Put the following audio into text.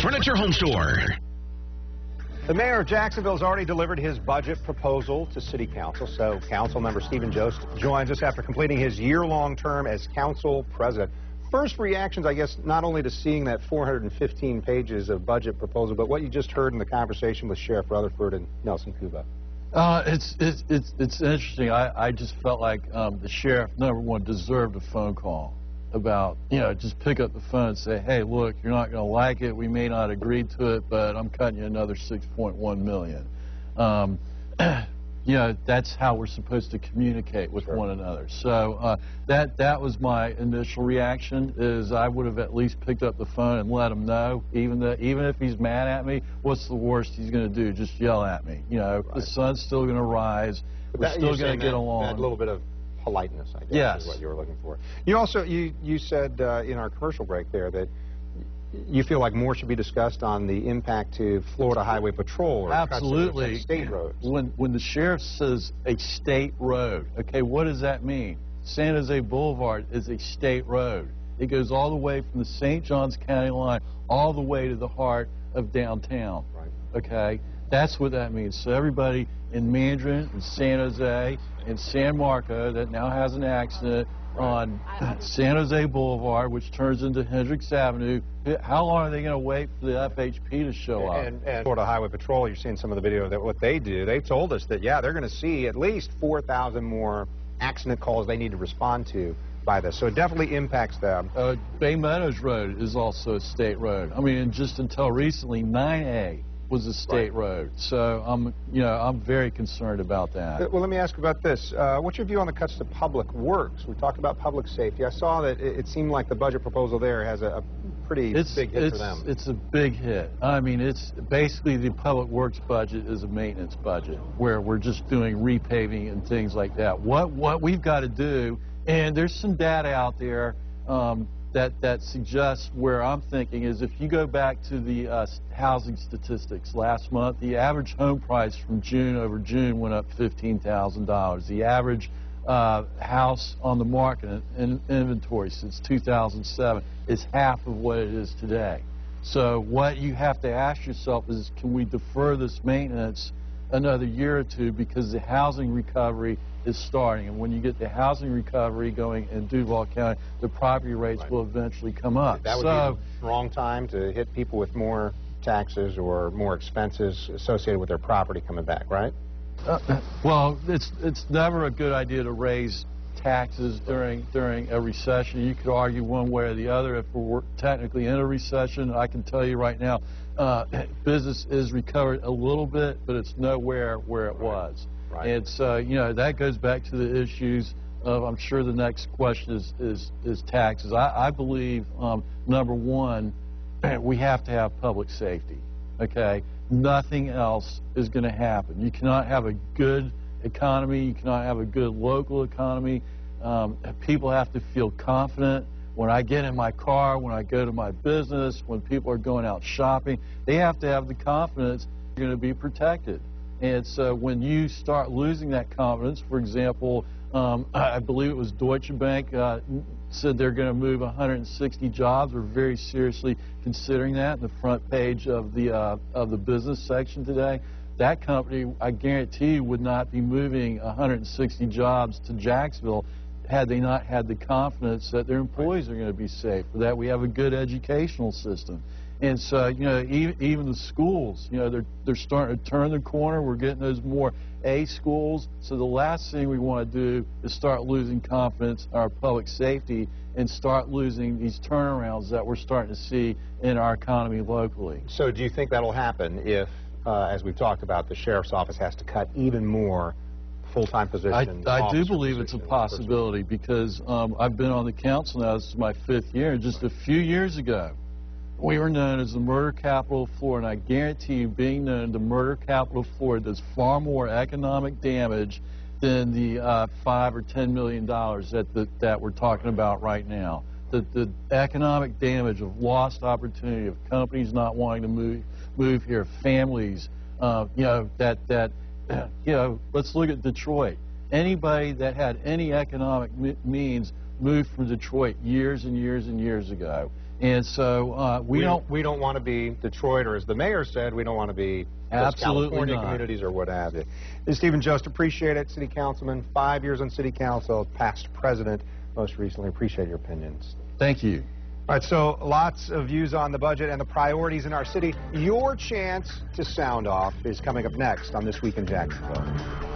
Furniture Home Store. The mayor of Jacksonville has already delivered his budget proposal to City Council, so Council Member Stephen Jost joins us after completing his year-long term as Council President. First reactions, I guess, not only to seeing that 415 pages of budget proposal, but what you just heard in the conversation with Sheriff Rutherford and Nelson Cuba. It's interesting. I just felt like the sheriff, number one, deserved a phone call about, just pick up the phone and say, hey, look, you're not going to like it. We may not agree to it, but I'm cutting you another $6.1 million. That's how we're supposed to communicate with one another. So that was my initial reaction, is I would have at least picked up the phone and let him know, even if he's mad at me, what's the worst he's going to do? Just yell at me. The sun's still going to rise. We're still going to get along. That little bit of politeness, I guess, is what you were looking for. You also, you said in our commercial break there that you feel like more should be discussed on the impact to Florida Highway Patrol or absolutely state roads. When the sheriff says a state road, okay, what does that mean? San Jose Boulevard is a state road. It goes all the way from the St. Johns County line all the way to the heart of downtown. Right. Okay, that's what that means. So everybody in Mandarin and San Jose and San Marco that now has an accident on San Jose Boulevard, which turns into Hendricks Avenue, how long are they going to wait for the FHP to show up? And Florida Highway Patrol, you're seeing some of the video that what they do. They told us that, yeah, they're going to see at least 4,000 more accident calls they need to respond to by this. So it definitely impacts them. Bay Meadows Road is also a state road. I mean, and just until recently, 9A was a state road. So I'm very concerned about that. Well, let me ask about this. What's your view on the cuts to public works? We talked about public safety. I saw that it seemed like the budget proposal there has a pretty big hit for them. It's a big hit. I mean, it's basically the public works budget is a maintenance budget where we're just doing repaving and things like that. What we've got to do, and there's some data out there that suggests where I'm thinking is if you go back to the housing statistics last month, the average home price from June over June went up $15,000. The average house on the market in inventory since 2007 is half of what it is today. So what you have to ask yourself is, can we defer this maintenance another year or two, because the housing recovery is starting, and when you get the housing recovery going in Duval County, the property rates will eventually come up. That would be the wrong time to hit people with more taxes or more expenses associated with their property coming back, right? Well, it's never a good idea to raise taxes during a recession. You could argue one way or the other. If we're technically in a recession, I can tell you right now, business is recovered a little bit, but it's nowhere where it was. Right. And so, that goes back to the issues of, I'm sure the next question is taxes. I believe, number one, we have to have public safety, okay? Nothing else is going to happen. You cannot have a good economy. You cannot have a good local economy. People have to feel confident. When I get in my car, when I go to my business, when people are going out shopping, they have to have the confidence they're going to be protected. And so when you start losing that confidence, for example, I believe it was Deutsche Bank said they're going to move 160 jobs. We're very seriously considering that in the front page of the business section today. That company, I guarantee you, would not be moving 160 jobs to Jacksonville had they not had the confidence that their employees are going to be safe, or that we have a good educational system. And so, even the schools, they're starting to turn the corner. We're getting those more A schools. So the last thing we want to do is start losing confidence in our public safety and start losing these turnarounds that we're starting to see in our economy locally. So do you think that'll happen if, as we've talked about, the sheriff's office has to cut even more full-time positions? I do believe it's a possibility, because I've been on the council now. This is my 5th year. And just a few years ago, we were known as the murder capital of Florida, and I guarantee you, being known the murder capital of Florida does far more economic damage than the $5 or $10 million that we're talking about right now. The economic damage of lost opportunity, of companies not wanting to move here, families, let's look at Detroit. Anybody that had any economic means moved from Detroit years and years and years ago. And so we don't want to be Detroit, or as the mayor said, we don't want to be absolutely California not. communities or what have you. Stephen Jost, appreciate it. City Councilman, 5 years on City Council, past president, most recently. Appreciate your opinions. Thank you. All right, so lots of views on the budget and the priorities in our city. Your chance to sound off is coming up next on This Week in Jacksonville.